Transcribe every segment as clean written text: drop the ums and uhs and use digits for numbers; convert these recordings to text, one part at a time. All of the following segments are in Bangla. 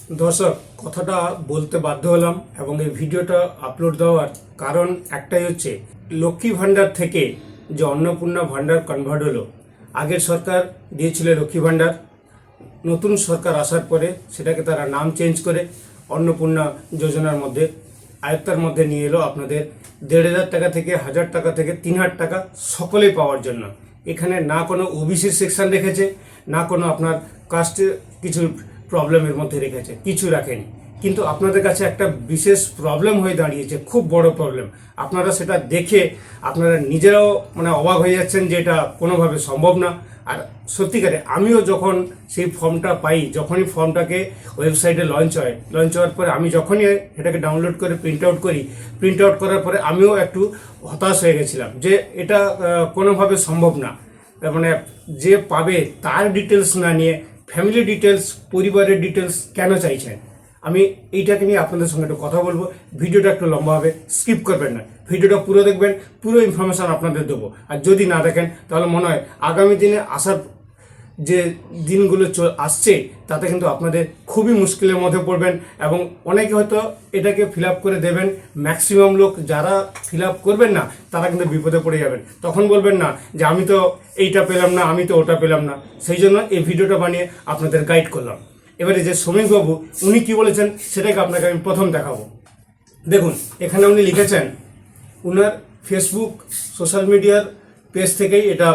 দর্শক কথাটা বলতে বাধ্য হলাম এবং এই ভিডিওটা আপলোড দেওয়ার কারণ একটাই হচ্ছে লক্ষ্মী ভাণ্ডার থেকে যে অন্নপূর্ণা ভাণ্ডার কনভার্ট হলো। আগের সরকার দিয়েছিল লক্ষ্মী ভাণ্ডার, নতুন সরকার আসার পরে সেটাকে তারা নাম চেঞ্জ করে অন্নপূর্ণা যোজনার মধ্যে আয়ত্তার মধ্যে নিয়ে এলো আপনাদের ১,৫০০ টাকা থেকে ১,০০০ টাকা থেকে ৩,০০০ টাকা সকলেই পাওয়ার জন্য। এখানে না কোনো ওবিসি সেকশন রেখেছে, না কোনো আপনার কাস্টের কিছু প্রবলেমের মধ্যে রেখেছে, কিছু রাখেনি। কিন্তু আপনাদের কাছে একটা বিশেষ প্রবলেম হয়ে দাঁড়িয়েছে, খুব বড় প্রবলেম। আপনারা সেটা দেখে আপনারা নিজেরাও অবাক হয়ে যাচ্ছেন যে এটা কোনোভাবে সম্ভব না। আর সত্যিকারে আমিও যখন সেই ফর্মটা পাই, যখনই ফর্মটাকে ওয়েবসাইটে লঞ্চ হওয়ার পরে আমি যখনই এটাকে ডাউনলোড করে প্রিন্ট আউট করার পরে আমিও একটু হতাশ হয়ে গেছিলাম যে এটা কোনোভাবে সম্ভব না। যে পাবে তার ডিটেলস না নিয়ে ফ্যামিলি ডিটেলস, পরিবারের ডিটেলস কেন চাইছেন? আমি এইটাকে নিয়ে আপনাদের সঙ্গে একটু কথা বলবো। ভিডিওটা একটু লম্বা হবে, স্কিপ করবেন না, ভিডিওটা পুরো দেখবেন, পুরো ইনফরমেশন আপনাদের দেবো। আর যদি না দেখেন তাহলে মনে হয় আগামী দিনে আসার যে দিনগুলো আসছে তাতে কিন্তু আপনাদের খুবই মুশকিলের মধ্যে পড়বেন এবং অনেকে হয়তো এটাকে ফিল আপ করে দেবেন। ম্যাক্সিমাম লোক যারা ফিল আপ করবেন না তারা কিন্তু বিপদে পড়ে যাবেন। তখন বলবেন না যে আমি তো এইটা পেলাম না, আমি তো ওটা পেলাম না। সেই জন্য এই ভিডিওটা বানিয়ে আপনাদের গাইড করলাম। এবারে যে শ্রমিকবাবু উনি কি বলেছেন সেটাকে আপনাকে আমি প্রথম দেখাবো। দেখুন, এখানে উনি লিখেছেন, উনার ফেসবুক সোশ্যাল মিডিয়ার পেজ থেকেই এটা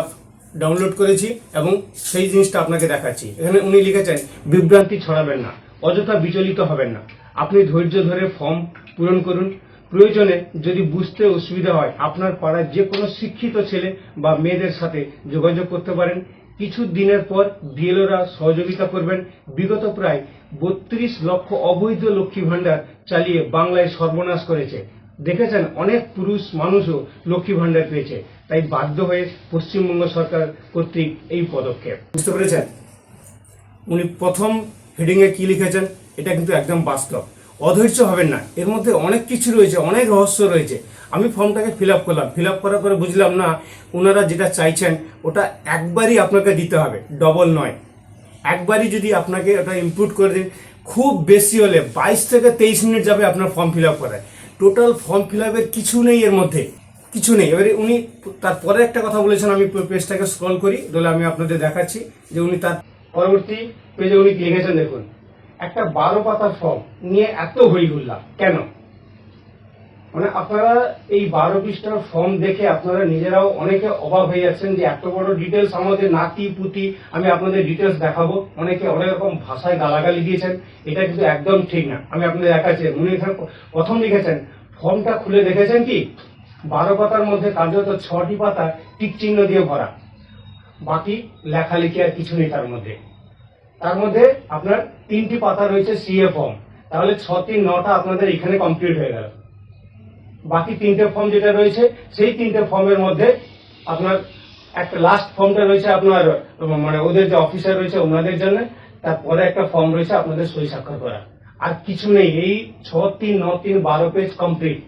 ডাউনলোড করেছি এবং সেই জিনিসটা আপনাকে দেখাচ্ছি। এখানে উনি লিখেছেন, বিভ্রান্তি ছড়াবেন না, অযথা বিচলিত হবেন না। আপনি ধৈর্য ধরে ফর্ম পূরণ করুন। প্রয়োজনে যদি বুঝতে অসুবিধা হয় আপনার পাড়ার যে কোনো শিক্ষিত ছেলে বা মেয়েদের সাথে যোগাযোগ করতে পারেন। কিছু দিনের পর বিএলওরা সহযোগিতা করবেন। বিগত প্রায় ৩২ লক্ষ অবৈধ লক্ষ্মী ভাণ্ডার চালিয়ে বাংলায় সর্বনাশ করেছে। দেখেছেন অনেক পুরুষ মানুষও লক্ষ্মী ভাণ্ডার পেয়েছে, তাই বাধ্য হয়ে পশ্চিমবঙ্গ সরকার কর্তৃক এই পদক্ষেপ। বুঝতে পেরেছেন? উনি প্রথম হেডিংয়ে কি লিখেছেন এটা কিন্তু একদম বাস্তব। অধৈর্য হবেন না, এর মধ্যে অনেক কিছু রয়েছে, অনেক রহস্য রয়েছে। আমি ফর্মটাকে ফিল আপ করলাম, ফিল আপ করার পরে বুঝলাম না ওনারা যেটা চাইছেন ওটা একবারই আপনাকে দিতে হবে, ডবল নয়। একবারই যদি আপনাকে ওটা ইনপুট করে দিন, খুব বেশি হলে 22 থেকে 23 মিনিট যাবে আপনার ফর্ম ফিল আপ করায়। টোটাল ফর্ম ফিল আপের কিছু নেই, এর মধ্যে কিছু নেই। এবারে উনি তারপরে একটা কথা বলেছেন, আমি পেজটাকে স্ক্রল করি, তাহলে আমি আপনাদের দেখাচ্ছি যে উনি তার পরবর্তী পেজে উনি লিখেছেন। দেখুন, একটা 12 পাতার ফর্ম নিয়ে এত হইহুল্লা কেন? আপনারা এই 12 পৃষ্ঠার ফর্ম দেখে আপনারা নিজেরাও অনেকে অবাক হয়ে যাচ্ছেন যে এত বড় ডিটেলস আমাদের নাতি পুতি। আমি আপনাদের ডিটেলস দেখাবো। অনেকে অনেক রকম ভাষায় গালাগালি দিয়েছেন, এটা কিন্তু একদম ঠিক না। আমি আপনাদের দেখাচ্ছি। উনি এখানে প্রথম লিখেছেন, ফর্মটা খুলে দেখেছেন কি 12 পাতার মধ্যে কার্যত 6টি পাতা টিক চিহ্ন দিয়ে ভরা, বাকি লেখালেখি আর কিছু নেই। তার মধ্যে আপনার 3টি পাতা রয়েছে সিএ ফর্ম, তাহলে 6 3 9টা আপনাদের এখানে কমপ্লিট হয়ে গেল। বাকি 3টে ফর্ম যেটা রয়েছে সেই 3টে ফর্মের মধ্যে আপনার একটা লাস্ট ফর্মটা রয়েছে আপনার ওদের যে অফিসার রয়েছে ওনাদের জন্য, তারপরে একটা ফর্ম রয়েছে আপনাদের সই স্বাক্ষর করা। আর কিছু নেই। এই 6 3 9 3 12 পেজ কমপ্লিট।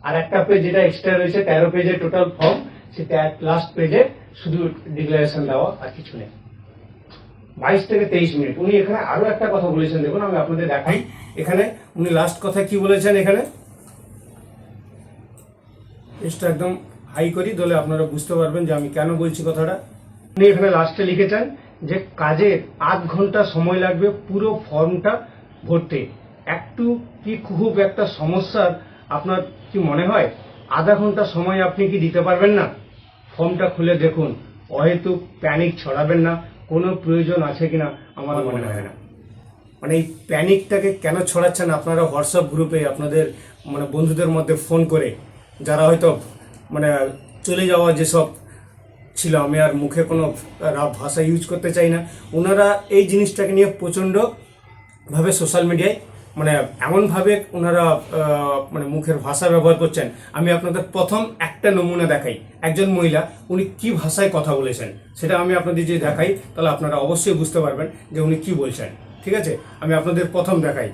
আর একটা পেজ যেটা এক্সট্রা রয়েছে 13 পেজের টোটাল ফর্ম, সেটা লাস্ট পেজে শুধু ডিক্লারেশন দেওয়া, আর কিছু নেই। 22 থেকে 23 মিনিট। উনি এখানে আরো একটা কথা বলেছেন, দেখুন আমি আপনাদের দেখাই। এখানে উনি লাস্ট কথা কি বলেছেন, এখানে পেজটা একদম হাই করি, তাহলে আপনারা বুঝতে পারবেন যে আমি কেন বলছি কথাটা। উনি এখানে লাস্টে লিখেছেন যে কাজের 8 ঘন্টা সময় লাগবে পুরো ফর্মটা ভরতে। একটু কি খুব একটা সমস্যার আপনার কি মনে হয়? আধা ঘন্টা সময় আপনি কি দিতে পারবেন না? ফর্মটা খুলে দেখুন, অহেতুক প্যানিক ছড়াবেন না। কোনো প্রয়োজন আছে কিনা আমার মনে হয় না। এই প্যানিকটাকে কেন ছড়াচ্ছেন আপনারা হোয়াটসঅ্যাপ গ্রুপে আপনাদের বন্ধুদের মধ্যে ফোন করে, যারা হয়তো চলে যাওয়া যেসব ছিল, আমি আর মুখে কোনো রাফ ভাষা ইউজ করতে চাই না, ওনারা এই জিনিসটাকে নিয়ে প্রচণ্ডভাবে সোশ্যাল মিডিয়ায় এমনভাবে ওনারা মুখের ভাষা ব্যবহার করছেন। আমি আপনাদের প্রথম একটা নমুনা দেখাই। একজন মহিলা উনি কি ভাষায় কথা বলেছেন সেটা আমি আপনাদের যদি দেখাই তাহলে আপনারা অবশ্যই বুঝতে পারবেন যে উনি কি বলছেন। ঠিক আছে, আমি আপনাদের প্রথম দেখাই।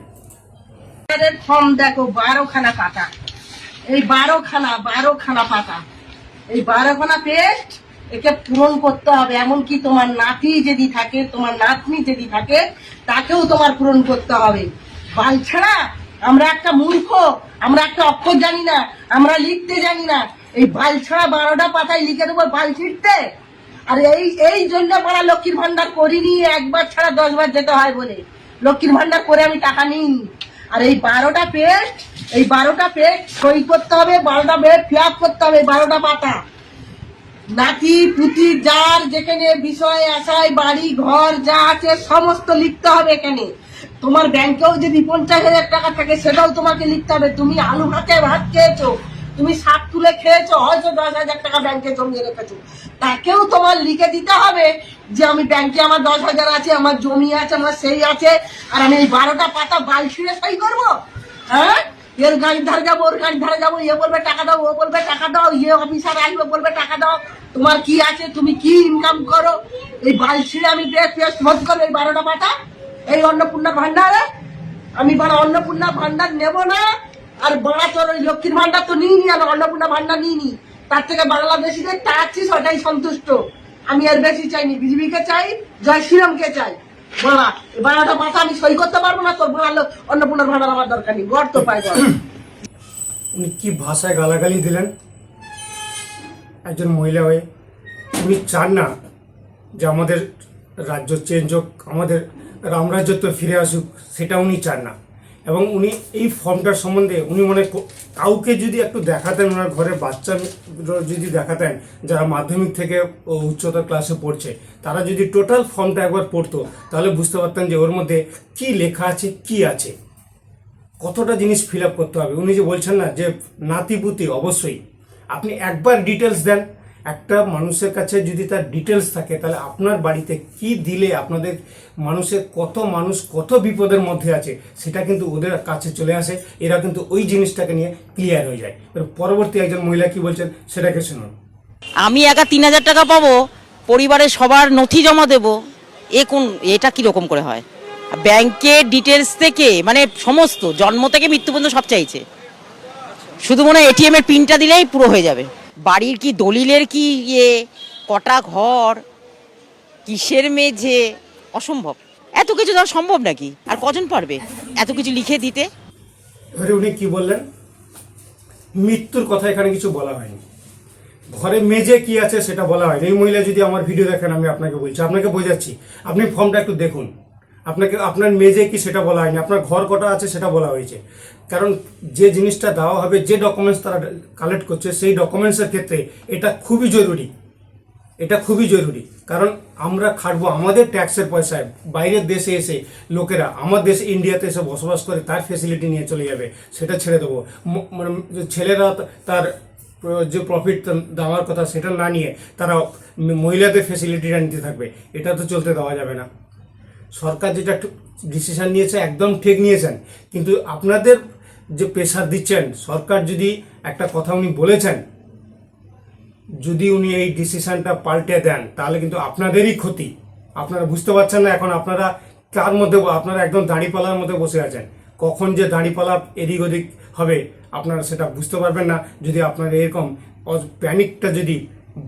ফর্ম দেখো 12খানা পাতা, এই 12খানা পাতা, এই 12খানা পেজ একে পূরণ করতে হবে। এমনকি তোমার নাতি যদি থাকে, তোমার নাতনি যদি থাকে, তাকেও তোমার পূরণ করতে হবে। বাল ছাড়া আমরা একটা মূর্খ, আমরা একটা অক্ষর জানি না, আমরা লিখতে জানি না। এই বাল ছাড়া 12টা পাতায় লিখে দেবো বাল ছিটতে। আর এই জন্য বলা লক্ষ্মীর ভান্ডার করিনি, একবার ছাড়া 10 বার যেতে হয় বলে লক্ষ্মীর ভান্ডার করে আমি টাকা নিইনি। আর এই 12টা পেজ সই করতে হবে, 12টা পেজ ফিল আপ করতে হবে, 12টা পাতা। নাতি পুতি যার যেখানে বিষয় আশায় বাড়ি ঘর যা আছে সমস্ত লিখতে হবে এখানে। তোমার ব্যাংকেও যদি 50,000 টাকা থাকে সেটাও তোমাকে লিখতে হবে। তুমি আলু ভাতে ভাত খেয়েছো, তুমি শাক তুলে খেয়েছো, হয়তো 10,000 টাকা ব্যাংকে জমিয়ে রেখেছো, তাকেও তোমার লিখে দিতে হবে যে আমি ব্যাংকে আমার 10,000 আছে, আমার জমি আছে, আমার সেই আছে, আর আমি এই 12টা পাতা বাল ছিঁড়ে সই করবো? হ্যাঁ, এর গাড়ির ধারে যাবো, ওর গাড়ির ধারে যাবো, এ বলবে টাকা দাও, ও বলবে টাকা দাও, ইয়ে অফিসার আসবে বলবে টাকা দাও। তোমার কি আছে, তুমি কি ইনকাম করো? এই বাল ছিঁড়ে আমি পেস্ট ভোট করবো এই 12টা পাতা এই অন্নপূর্ণা ভান্ডারে? আমি বড় অন্নপূর্ণা ভান্ডার নেব না। আর বড় তোর ওই লক্ষ্মীর ভান্ডার তো নিইনি, আমি অন্নপূর্ণা ভান্ডার নিইনি। তার থেকে বাংলাদেশিদের চাচ্ছিস ওটাই সন্তুষ্ট। আমি এর বেশি চাইনি। বিজেপিকে চাই, জয় শ্রীরামকে চাই। বলা 12টা পাতা আমি সই করতে পারবো না। তোর বড় অন্নপূর্ণার ভান্ডার আমার দরকার নেই। গড় তো পাই গড়। উনি কি ভাষায় গালাগালি দিলেন একজন মহিলা হয়ে। উনি চান না যে আমাদের রাজ্য চেঞ্জ হোক, আমাদের রামরাজ্যত্ব ফিরে আসুক, সেটা উনি চান না। এবং উনি এই ফর্মটার সম্বন্ধে উনি কাউকে যদি একটু দেখাতেন, ওনার ঘরে বাচ্চা যদি দেখাতেন যারা মাধ্যমিক থেকে ও উচ্চতর ক্লাসে পড়ছে, তারা যদি টোটাল ফর্মটা একবার পড়তো তাহলে বুঝতে পারতেন যে ওর মধ্যে কি লেখা আছে, কি আছে, কতটা জিনিস ফিল আপ করতে হবে। উনি যে বলছেন না যে নাতিপুতি, অবশ্যই আপনি একবার ডিটেলস দেন। একটা মানুষের কাছে যদি তার ডিটেলস থাকে তাহলে আপনার বাড়িতে কি দিলে আপনাদের মানুষ কত বিপদের মধ্যে আছে সেটা কিন্তু ওদের কাছে চলে আসে। এরা কিন্তু ওই জিনিসটাকে নিয়ে ক্লিয়ার হয়ে যায়। পরবর্তী একজন মহিলা কি বলছেন সেটাকে শুনুন। আমি একা 3,000 টাকা পাবো, পরিবারের সবার নথি জমা দেব, এটা কিরকম করে হয়? ব্যাংকের ডিটেলস থেকে মানে সমস্ত জন্ম থেকে মৃত্যু পর্যন্ত সব চাইছে। শুধু মনে হয় এটিএম এর পিনটা দিলেই পুরো হয়ে যাবে। বাড়ির কি দলিলের কি কটা ঘর, কিসের মেঝে, অসম্ভব। এত কিছু দেওয়া সম্ভব নাকি? আর কজন পারবে এত কিছু লিখে দিতে? এবারে উনি কি বললেন, মৃত্যুর কথা এখানে কিছু বলা হয়নি, ঘরে মেঝে কি আছে সেটা বলা হয়নি। এই মহিলা যদি আমার ভিডিও দেখেন, আমি আপনাকে বলছি, আপনাকে বোঝাচ্ছি, আপনি ফর্মটা একটু দেখুন। আপনার মেঝে কি সেটা বলা হয়নি, আপনার ঘর কটা আছে সেটা বলা হয়েছে। কারণ যে জিনিসটা দেওয়া হবে, যে ডকুমেন্টস তারা কালেক্ট করছে, সেই ডকুমেন্টসের ক্ষেত্রে এটা খুবই জরুরি। কারণ আমরা খাটবো আমাদের ট্যাক্সের পয়সায়, বাইরের দেশে এসে লোকেরা আমার দেশে ইন্ডিয়াতে এসে বসবাস করে, তার ফেসিলিটি নিয়ে চলে যাবে, সেটা ছেড়ে দেবো। মানে ছেলেরা তার যে প্রফিট দেওয়ার কথা সেটা না নিয়ে তারা মহিলাদের ফেসিলিটিটা নিতে থাকবে, এটা তো চলতে দেওয়া যাবে না। সরকার যেটা ডিসিশন নিয়েছে একদম ঠিক নিয়েছেন, কিন্তু আপনাদের যে প্রেশার দিচ্ছেন, সরকার যদি একটা কথা উনি বলেছেন, যদি উনি এই ডিসিশনটা পাল্টে দেন তাহলে কিন্তু আপনাদেরই ক্ষতি। আপনারা বুঝতে পারছেন না এখন আপনারা কার মধ্যে, আপনারা একদম দাঁড়িপালার মধ্যে বসে আছেন। কখন যে দাঁড়িপালা এদিক ওদিক হবে আপনারা সেটা বুঝতে পারবেন না। যদি আপনারা এরকম প্যানিকটা যদি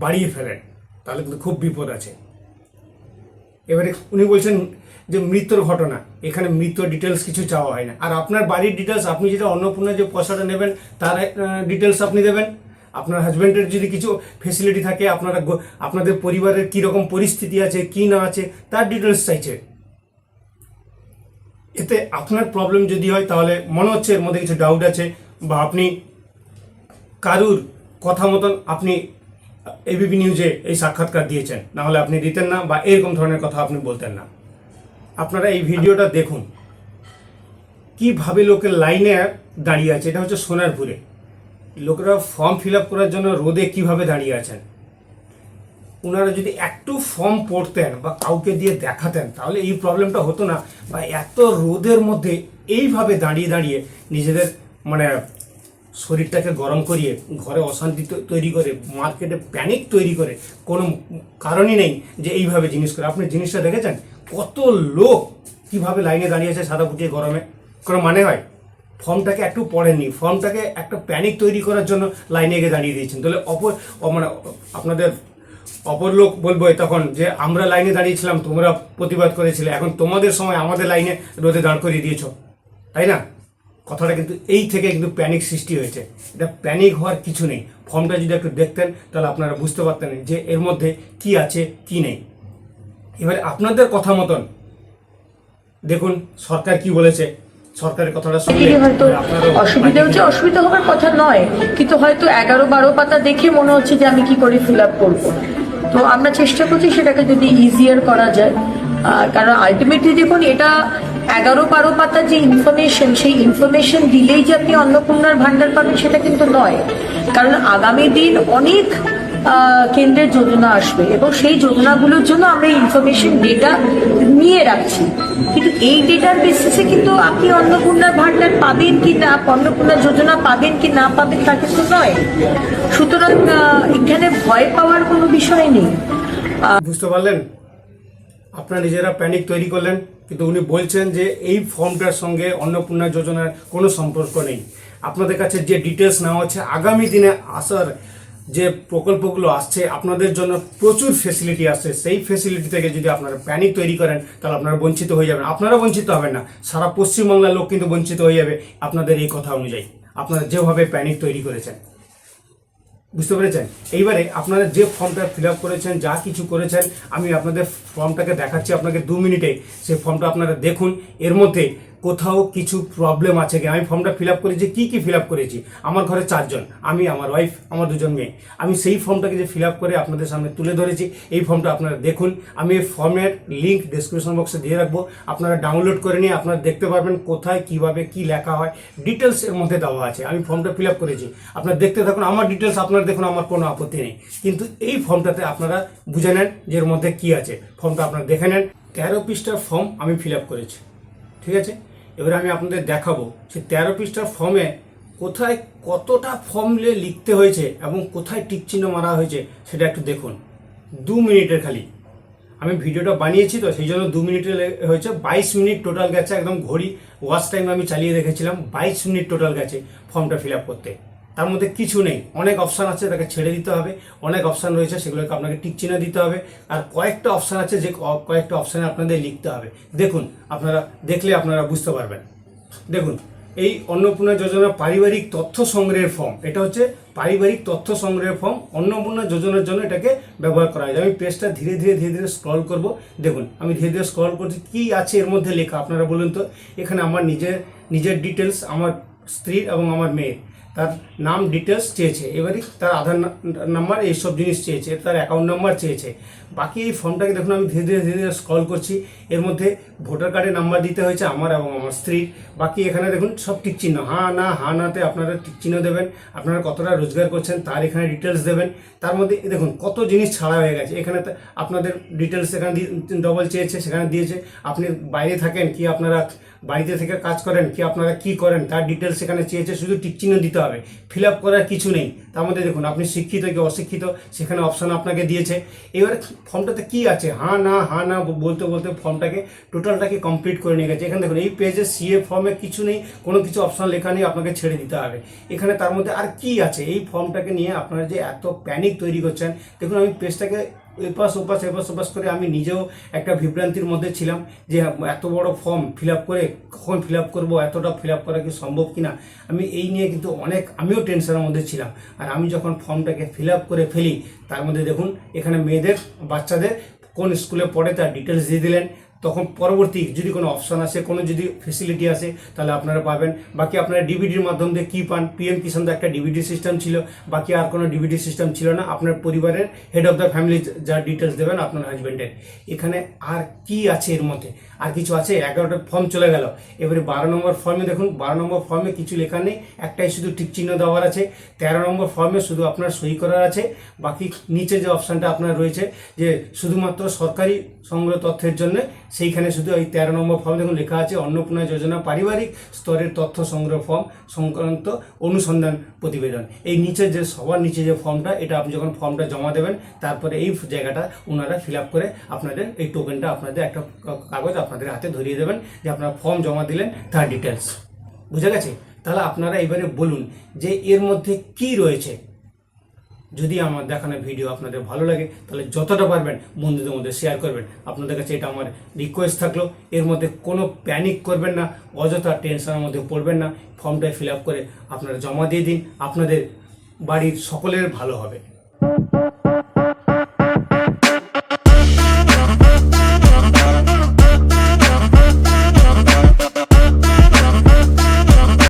বাড়িয়ে ফেলেন তাহলে কিন্তু খুব বিপদ আছে। এবারে উনি বলছেন যে মৃত্যুর ঘটনা, এখানে মৃত্যুর ডিটেলস কিছু চাওয়া হয় না। আর আপনার বাড়ির ডিটেলস, আপনি যেটা অন্নপূর্ণা যে পয়সাটা নেবেন তার ডিটেলস আপনি দেবেন। আপনার হাজব্যান্ডের যদি কিছু ফেসিলিটি থাকে, আপনাদের পরিবারের কীরকম পরিস্থিতি আছে কি না আছে তার ডিটেলস চাইছে। এতে আপনার প্রবলেম যদি হয় তাহলে মনে হচ্ছে এর মধ্যে কিছু ডাউট আছে, বা আপনি কারুর কথা মতন আপনি এবিপি নিউজে এই সাক্ষাৎকার দিয়েছেন, না হলে আপনি দিতেন না, বা এরকম ধরনের কথা আপনি বলতেন না। আপনারা এই ভিডিওটা দেখুন কিভাবে লোকের লাইনে দাঁড়িয়ে আছে। এটা হচ্ছে সোনারপুরে, লোকেরা ফর্ম ফিল আপ করার জন্য রোদে কিভাবে দাঁড়িয়ে আছেন। ওনারা যদি একটু ফর্ম পড়তেন বা কাউকে দিয়ে দেখাতেন তাহলে এই প্রবলেমটা হতো না। বা এত রোদের মধ্যে এইভাবে দাঁড়িয়ে নিজেদের মানে শরীরটাকে গরম করিয়ে ঘরে অশান্তি তৈরি করে, মার্কেটে প্যানিক তৈরি করে, কোনো কারণই নেই যে এইভাবে জিনিস করে। আপনি জিনিসটা দেখেছেন কত লোক কিভাবে লাইনে দাঁড়িয়েছে সাদা ফুটিয়ে গরমে? কোনো মানে হয়? ফর্মটাকে একটু পড়েননি, ফর্মটাকে একটা প্যানিক তৈরি করার জন্য লাইনে গিয়ে দাঁড়িয়ে দিয়েছেন। তাহলে মানে আপনাদের অপর লোক বলবো তখন যে আমরা লাইনে দাঁড়িয়েছিলাম, তোমরা প্রতিবাদ করেছিলে, এখন তোমাদের সময় আমাদের লাইনে রোদে দাঁড় করিয়ে দিয়েছ, তাই না? কথাটা কিন্তু এই থেকে কিন্তু প্যানিক সৃষ্টি হয়েছে। এটা প্যানিক হওয়ার কিছু নেই। ফর্মটা যদি একটু দেখতেন তাহলে আপনারা বুঝতে পারতেন যে এর মধ্যে কি আছে কি নেই। এবারে আপনাদের কথা মতন দেখুন সরকার কি বলেছে, সরকারের কথাটা শুনলে হয়তো অসুবিধা হচ্ছে, অসুবিধা হওয়ার কথা নয়, কিন্তু হয়তো 11-12 পাতা দেখে মনে হচ্ছে যে আমি কি করে ফিল আপ করবো। তো আমরা চেষ্টা করছি সেটাকে যদি ইজিয়ার করা যায়, কারণ আলটিমেটলি দেখুন এটা 11-12 পাতা যে ইনফরমেশন, সেই ইনফরমেশন দিলেই যে আপনি অন্নপূর্ণার ভান্ডার পাবেন সেটা কিন্তু নয়, কারণ আগামী দিন অনেক কেন্দ্রের যোজনা আসবে এবং সেই যোজনাগুলোর জন্য আমরা ইনফরমেশন ডেটা নিয়ে রাখছি, কিন্তু এই ডেটার বেসিসে কিন্তু আপনি অন্নপূর্ণার ভান্ডার পাবেন কি না, অন্নপূর্ণা যোজনা পাবেন কি না পাবেন তা কিন্তু নয়। সুতরাং এখানে ভয় পাওয়ার কোনো বিষয় নেই। বুঝতে পারলেন? আপনারা নিজেরা প্যানিক তৈরি করলেন, কিন্তু উনি বলছেন যে এই ফর্মটার সঙ্গে অন্নপূর্ণা যোজনার কোনো সম্পর্ক নেই। আপনাদের কাছে যে ডিটেলস নেওয়া হচ্ছে আগামী দিনে আসার যে প্রকল্পগুলো আসছে, আপনাদের জন্য প্রচুর ফেসিলিটি আসছে, সেই ফেসিলিটি থেকে যদি আপনারা প্যানিক তৈরি করেন তাহলে আপনারা বঞ্চিত হয়ে যাবেন। আপনারা বঞ্চিত হবেন না, সারা পশ্চিমবাংলার লোক কিন্তু বঞ্চিত হয়ে যাবে আপনাদের এই কথা অনুযায়ী, আপনারা যেভাবে প্যানিক তৈরি করেছেন। বুঝতে পেরেছেন? এইবারে আপনারা যে ফর্মটা ফিল আপ করেছেন, যা কিছু করেছেন, আমি আপনাদের ফর্মটাকে দেখাচ্ছি আপনাকে 2 মিনিটে। সেই ফর্মটা আপনারা দেখুন, এর মধ্যে কোথাও কিছু প্রবলেম আছে কি। আমি ফর্মটা ফিল আপ করেছি, কী কী ফিল আপ করেছি। আমার ঘরে 4 জন, আমি, আমার ওয়াইফ, আমার 2 জন মেয়ে। আমি সেই ফর্মটাকে যে ফিল আপ করে আপনাদের সামনে তুলে ধরেছি, এই ফর্মটা আপনারা দেখুন। আমি এই ফর্মের লিঙ্ক ডেসক্রিপশন বক্সে দিয়ে রাখবো, আপনারা ডাউনলোড করে নিয়ে আপনারা দেখতে পারবেন কোথায় কিভাবে কি লেখা হয়, ডিটেলস এর মধ্যে দেওয়া আছে। আমি ফর্মটা ফিল আপ করেছি, আপনারা দেখতে থাকুন। আমার ডিটেলস আপনারা দেখুন, আমার কোনো আপত্তি নেই, কিন্তু এই ফর্মটাতে আপনারা বুঝে নেন যে এর মধ্যে কি আছে। ফর্মটা আপনারা দেখে নেন। 13 পৃষ্ঠার ফর্ম আমি ফিল আপ করেছি, ঠিক আছে? এবারে আমি আপনাদের দেখাবো সেই 13 পৃষ্ঠার ফর্মে কোথায় কতটা ফর্মুলে লিখতে হয়েছে এবং কোথায় টিক চিহ্ন মারা হয়েছে সেটা একটু দেখুন। 2 মিনিটের খালি আমি ভিডিওটা বানিয়েছি, তো সেই জন্য 2 মিনিটের হয়েছে। 22 মিনিট টোটাল গেছে, একদম ঘড়ি ওয়াচ টাইম আমি চালিয়ে রেখেছিলাম। 22 মিনিট টোটাল গেছে ফর্মটা ফিল আপ করতে। তার মধ্যে কিছু নেই, অনেক অপশান আছে, তাকে ছেড়ে দিতে হবে। অনেক অপশান রয়েছে, সেগুলোকে আপনাকে টিক চিহ্ন দিতে হবে। আর কয়েকটা অপশান আছে যে কয়েকটা অপশানে আপনাদের লিখতে হবে। দেখুন, আপনারা দেখলে আপনারা বুঝতে পারবেন। দেখুন, এই অন্নপূর্ণা যোজনা পারিবারিক তথ্য সংগ্রহের ফর্ম, এটা হচ্ছে পারিবারিক তথ্য সংগ্রহের ফর্ম। অন্নপূর্ণা যোজনার জন্য এটাকে ব্যবহার করা হয়। আমি পেজটা ধীরে ধীরে স্ক্রল করব। দেখুন, আমি ধীরে ধীরে স্ক্রল করছি, কি আছে এর মধ্যে লেখা আপনারা বলুন তো। এখানে আমার নিজের ডিটেলস, আমার স্ত্রীর এবং আমার মেয়ের, তার নাম ডিটেলস চেয়েছে, এবারে তার আধার নাম্বার, এইসব জিনিস চেয়েছে, তার অ্যাকাউন্ট নাম্বার চেয়েছে। বাকি এই ফর্মটাকে দেখুন আমি ধীরে ধীরে স্ক্রল করছি। এর মধ্যে ভোটার কার্ডের নাম্বার দিতে হয়েছে আমার এবং আমার স্ত্রীর। বাকি এখানে দেখুন সব টিক চিহ্ন, হ্যাঁ নাতে আপনারা টিক চিহ্ন দেবেন। আপনারা কতটা রোজগার করছেন তার এখানে ডিটেলস দেবেন। তার মধ্যে দেখুন কত জিনিস ছাড়া হয়ে গেছে। এখানে আপনাদের ডিটেলস এখানে ডবল চেয়েছে, সেখানে দিয়েছে। আপনি বাইরে থাকেন কি আপনারা বাড়িতে থেকে কাজ করেন কি আপনারা কি করেন তার ডিটেলস এখানে চেয়েছে, শুধু টিক চিহ্ন দিতে হবে, ফিল আপ করার কিছু নেই। তার মধ্যে দেখুন আপনি শিক্ষিত কি অশিক্ষিত সেখানে অপশান আপনাকে দিয়েছে। এবার ফর্মটাতে কি আছে, হ্যাঁ না বলতে ফর্মটাকে টোটালটাকে কমপ্লিট করে নিয়ে গেছে। এখানে দেখুন এই পেজে সিএ ফর্মে কিছু নেই, কোনো কিছু অপশান লেখা নেই, আপনাকে ছেড়ে দিতে হবে। এখানে তার মধ্যে আর কি আছে, এই ফর্মটাকে নিয়ে আপনারা যে এত প্যানিক তৈরি করছেন। দেখুন আমি পেজটাকে এপাশ ওপাশ করে আমি নিজেও একটা বিভ্রান্তির মধ্যে ছিলাম যে এত বড় ফর্ম ফিল আপ করে কখন ফিল আপ করবো, এতটা ফিল আপ করা কি সম্ভব কিনা। আমি এই নিয়ে কিন্তু আমিও টেনশনের মধ্যে ছিলাম। আর আমি যখন ফর্মটাকে ফিল আপ করে ফেলি, তার মধ্যে দেখুন এখানে বাচ্চাদের কোন স্কুলে পড়ে তার ডিটেলস দিয়ে দিলেন। তখন পরবর্তী যদি কোনো অপশান আসে, কোনো যদি ফেসিলিটি আসে তাহলে আপনারা পাবেন। বাকি আপনারা ডিভিডির মাধ্যম দিয়ে কী পান, পিএম কিষাণ তো একটা ডিভিডি সিস্টেম ছিল, বাকি আর কোনো ডিভিডি সিস্টেম ছিল না। আপনার পরিবারের হেড অফ দ্য ফ্যামিলি যার ডিটেলস দেবেন আপনার হাজব্যান্ডের। এখানে আর কি আছে এর মধ্যে, আর কিছু আছে? 11টা ফর্ম চলে গেল। এবারে 12 নম্বর ফর্মে দেখুন, 12 নম্বর ফর্মে কিছু লেখা নেই, একটাই শুধু টিক চিহ্ন দেওয়ার আছে। 13 নম্বর ফর্মে শুধু আপনার সই করার আছে। বাকি নিচে যে অপশানটা আপনার রয়েছে যে শুধুমাত্র সরকারি সংগ্রহ তথ্যের জন্য, সেইখানে শুধু এই 13 নম্বর ফর্ম দেখুন লেখা আছে অন্নপূর্ণা যোজনা পারিবারিক স্তরের তথ্য সংগ্রহ ফর্ম সংক্রান্ত অনুসন্ধান প্রতিবেদন। এই নিচে যে সবার নিচে যে ফর্মটা, এটা আপনি যখন ফর্মটা জমা দেবেন তারপরে এই জায়গাটা ওনারা ফিল আপ করে আপনাদের এই টোকেনটা, আপনাদের একটা কাগজ আপনাদের হাতে ধরিয়ে দেবেন যে আপনারা ফর্ম জমা দিলেন তার ডিটেলস। বুঝে গেছে? তাহলে আপনারা এবারে বলুন যে এর মধ্যে কি রয়েছে। যদি আমার দেখানো ভিডিও আপনাদের ভালো লাগে তাহলে যতটা পারবেন বন্ধুদের মধ্যে শেয়ার করবেন। আপনাদের কাছে এটা আমার রিকোয়েস্ট থাকলো। এর মধ্যে কোনো প্যানিক করবেন না, অযথা টেনশনের মধ্যে পড়বেন না। ফর্মটা ফিল আপ করে আপনারা জমা দিয়ে দিন, আপনাদের বাড়ির সকলের ভালো হবে।